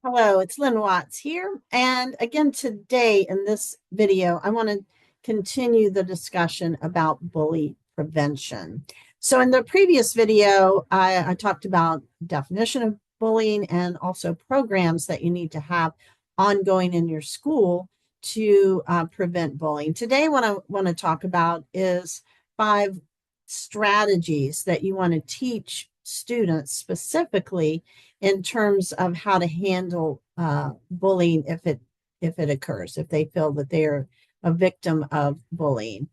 Hello, it's Lynn Watts here. And again, today in this video, I want to continue the discussion about bully prevention. So in the previous video, I talked about definition of bullying and also programs that you need to have ongoing in your school to prevent bullying. Today, what I want to talk about is 5 strategies that you want to teach students specifically in terms of how to handle bullying if it occurs, if they feel that they are a victim of bullying.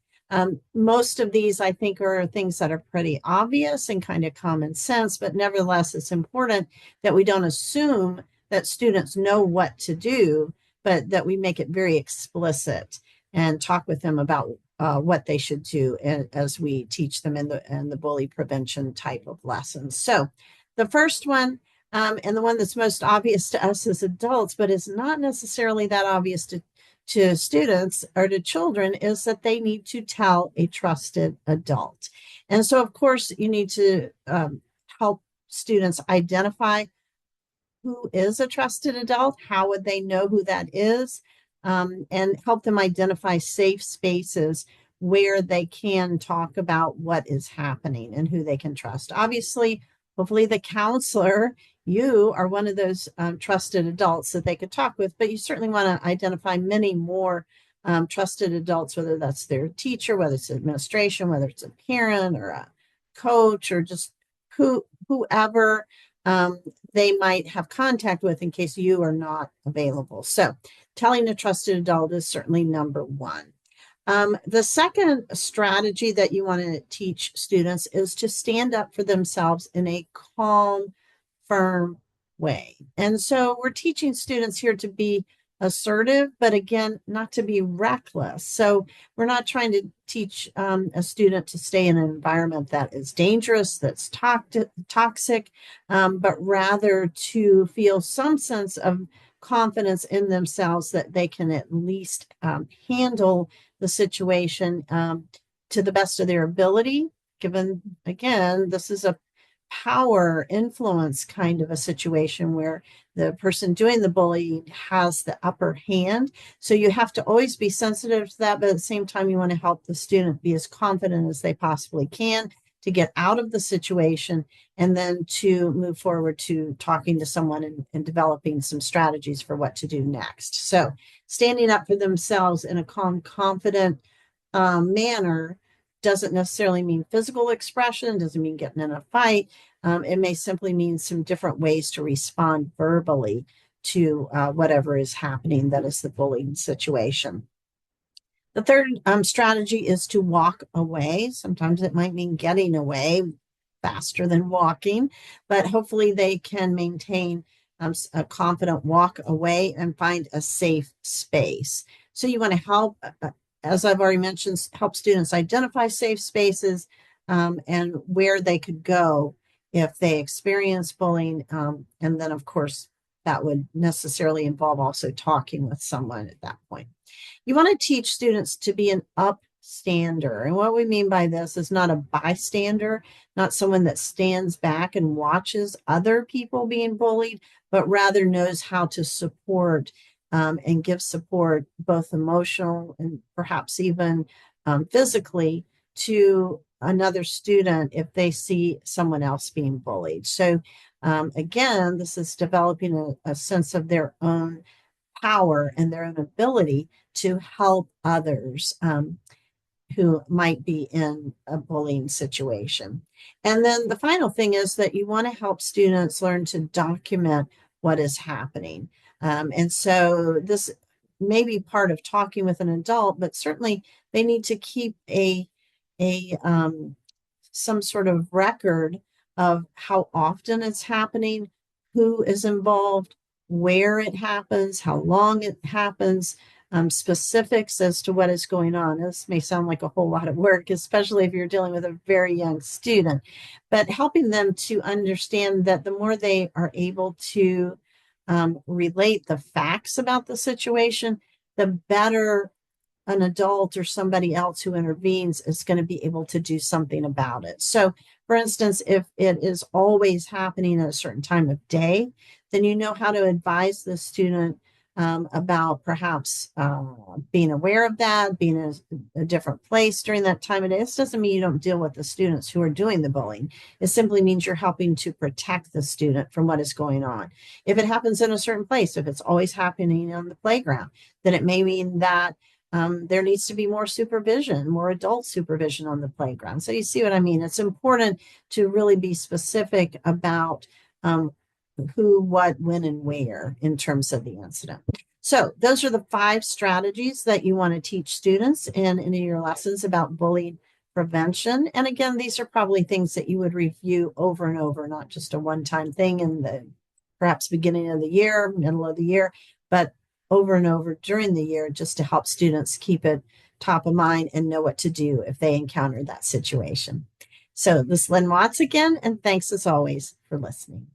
Most of these, I think, are things that are pretty obvious and kind of common sense, but nevertheless, it's important that we don't assume that students know what to do, but that we make it very explicit and talk with them about what they should do as we teach them in the bully prevention type of lessons. So the first one, and the one that's most obvious to us as adults, but is not necessarily that obvious to students or to children, is that they need to tell a trusted adult. And so, of course, you need to help students identify who is a trusted adult, how would they know who that is, and help them identify safe spaces where they can talk about what is happening and who they can trust. Obviously, hopefully the counselor, you are one of those trusted adults that they could talk with, but you certainly want to identify many more trusted adults, whether that's their teacher, whether it's administration, whether it's a parent or a coach or just whoever they might have contact with in case you are not available. So telling a trusted adult is certainly number one. The second strategy that you want to teach students is to stand up for themselves in a calm, firm way. And so we're teaching students here to be assertive, but again, not to be reckless. So we're not trying to teach a student to stay in an environment that is dangerous, that's toxic, but rather to feel some sense of confidence in themselves that they can at least handle the situation to the best of their ability, given, again, this is a power influence kind of a situation where the person doing the bullying has the upper hand. So you have to always be sensitive to that, but at the same time, you want to help the student be as confident as they possibly can to get out of the situation and then to move forward to talking to someone and developing some strategies for what to do next. So standing up for themselves in a calm, confident manner doesn't necessarily mean physical expression, doesn't mean getting in a fight. It may simply mean some different ways to respond verbally to whatever is happening that is the bullying situation. The third strategy is to walk away. Sometimes it might mean getting away faster than walking, but hopefully they can maintain a confident walk away and find a safe space. So you want to help, as I've already mentioned, help students identify safe spaces and where they could go if they experience bullying. And then, of course, that would necessarily involve also talking with someone at that point. You want to teach students to be an upstander. And what we mean by this is not a bystander, not someone that stands back and watches other people being bullied, but rather knows how to support and give support, both emotional and perhaps even physically, to another student if they see someone else being bullied. So again, this is developing a sense of their own power and their own ability to help others who might be in a bullying situation. And then the final thing is that you want to help students learn to document what is happening. And so this may be part of talking with an adult, but certainly they need to keep a some sort of record of how often it's happening, who is involved, where it happens, how long it happens, specifics as to what is going on. This may sound like a whole lot of work, especially if you're dealing with a very young student, but helping them to understand that the more they are able to relate the facts about the situation, the better an adult or somebody else who intervenes is going to be able to do something about it. So, for instance, if it is always happening at a certain time of day, then you know how to advise the student about perhaps being aware of that, being in a different place during that time of day. This doesn't mean you don't deal with the students who are doing the bullying. It simply means you're helping to protect the student from what is going on. If it happens in a certain place, if it's always happening on the playground, then it may mean that there needs to be more supervision, more adult supervision on the playground. So you see what I mean? It's important to really be specific about who, what, when, and where in terms of the incident. So those are the 5 strategies that you want to teach students in any of your lessons about bullying prevention. And again, these are probably things that you would review over and over, not just a one-time thing in the perhaps beginning of the year, middle of the year, but over and over during the year, just to help students keep it top of mind and know what to do if they encounter that situation. So this is Lynn Watts again, and thanks as always for listening.